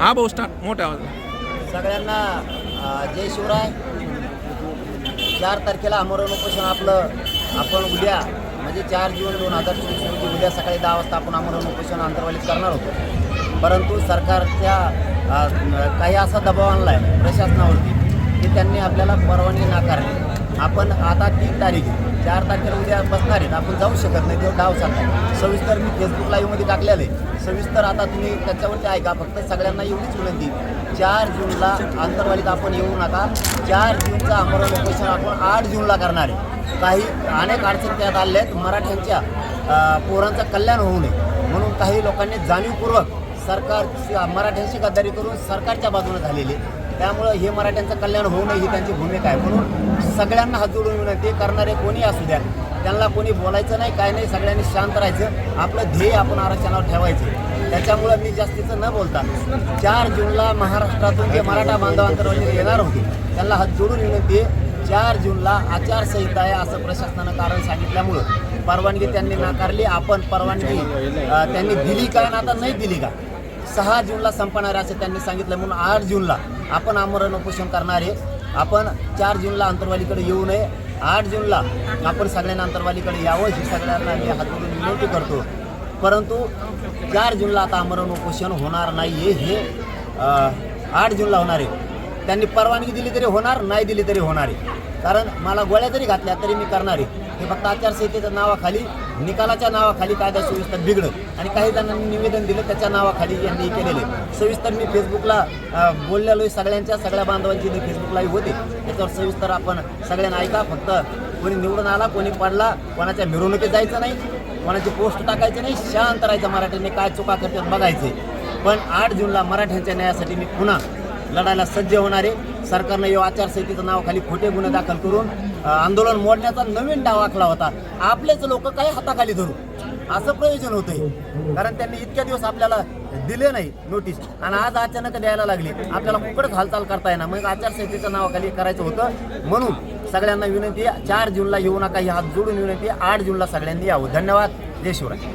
हा भाऊ स्टार्ट मोठ्या आवाज. सगळ्यांना जय शिवराय. 4 तारखेला आमरण उपोषण आपण उद्या म्हणजे 4 जून 2024 रोजी उद्या सकाळी 10 वाजता आपण आमरण उपोषण अंतर्वालीत करणार होतो. परंतु सरकारच्या काही असा दबाव आणला आहे प्रशासनावरती की त्यांनी आपल्याला परवानगी नाकारली. आपण आता 3 तारीख 4 तारखेला उद्या बसणार आहेत, आपण जाऊ शकत नाही, तेव्हा डाव चालला. सविस्तर मी फेसबुक लाईव्हमध्ये टाकलेलं आहे. सविस्तर आता तुम्ही त्याच्यावरती ऐका. फक्त सगळ्यांना एवढीच विनंती, 4 जूनला अंतर्वालीत आपण येऊ नका. 4 जूनचं आमरण उपोषण आपण 8 जूनला करणार आहे. काही अनेक अडचणी त्यात आल्या आहेत. मराठ्यांच्या पोरांचं कल्याण होऊ नये म्हणून काही लोकांनी जाणीवपूर्वक मराठ्यांशी गद्दारी करून सरकारच्या बाजूने झालेली. त्यामुळं हे मराठ्यांचं कल्याण होऊ नये ही त्यांची भूमिका आहे. म्हणून सगळ्यांना हात जोडून विनंती, करणारे कोणी असू द्या, त्यांना कोणी बोलायचं नाही, काय नाही, सगळ्यांनी शांत राहायचं. आपलं ध्येय आपण आरक्षणावर ठेवायचं. त्याच्यामुळं मी जास्तीचं न बोलता 4 जूनला महाराष्ट्रातून जे मराठा बांधव अंतर्वालीत येणार होते त्यांना हात जोडून विनंती आहे, 4 जूनला आचारसंहिता आहे असं प्रशासनानं कारण सांगितल्यामुळं परवानगी त्यांनी नाकारली. आपण परवानगी त्यांनी दिली का आणि आता नाही दिली का, 6 जूनला संपणार असं त्यांनी सांगितलं. म्हणून 8 जूनला आपण आमरण उपोषण करणार आहे. आपण 4 जूनला अंतर्वालीकडे येऊ नये, 8 जूनला आपण सगळ्यांना अंतर्वालीकडे यावं ही सगळ्यांना मी हात जोडून विनंती करतो. परंतु 4 जूनला आता आमरण उपोषण होणार नाही आहे, हे 8 जूनला होणार आहे. त्यांनी परवानगी दिली तरी होणार, नाही दिली तरी होणार आहे. कारण मला गोळ्या जरी घातल्या तरी मी करणार आहे. हे फक्त आचारसंहितेच्या नावाखाली, निकालाच्या नावाखाली कायदा सुव्यवस्था बिघडत आणि काही जणांनी निवेदन दिलं त्याच्या नावाखाली यांनी केलेले. सविस्तर मी फेसबुकला बोललेलो आहे. सगळ्या बांधवांची फेसबुक लाईव्ह होते, त्याच्यावर सविस्तर आपण सगळ्यांना ऐका. फक्त कोणी निवडून आला, कोणी पडला, कोणाच्या मिरवणुकीत जायचं नाही, कोणाची पोस्ट टाकायची नाही, शांत राहायचं. मराठ्यांनी काय चुका करतात बघायचे. पण 8 जूनला मराठ्यांच्या न्यायासाठी मी पुन्हा लढायला सज्ज होणार आहे. सरकारनं या आचारसंहितेचं नावाखाली खोटे गुन्हे दाखल करून आंदोलन मोडण्याचा नवीन डाव आखला होता. आपलेच लोक काही हाताखाली धरू असं प्रयोजन होतंय. कारण त्यांनी इतक्या दिवस आपल्याला दिले नाही नोटीस आणि आज अचानक द्यायला लागली. आपल्याला कुकडच हालचाल करता येणार. मग आचारसंहितेच्या नावाखाली करायचं होतं. म्हणून सगळ्यांना विनंती आहे, 4 जूनला येऊ नका ही हात जोडून विनंती आहे. 8 जूनला सगळ्यांनी यावं. धन्यवाद. जय शिवराय.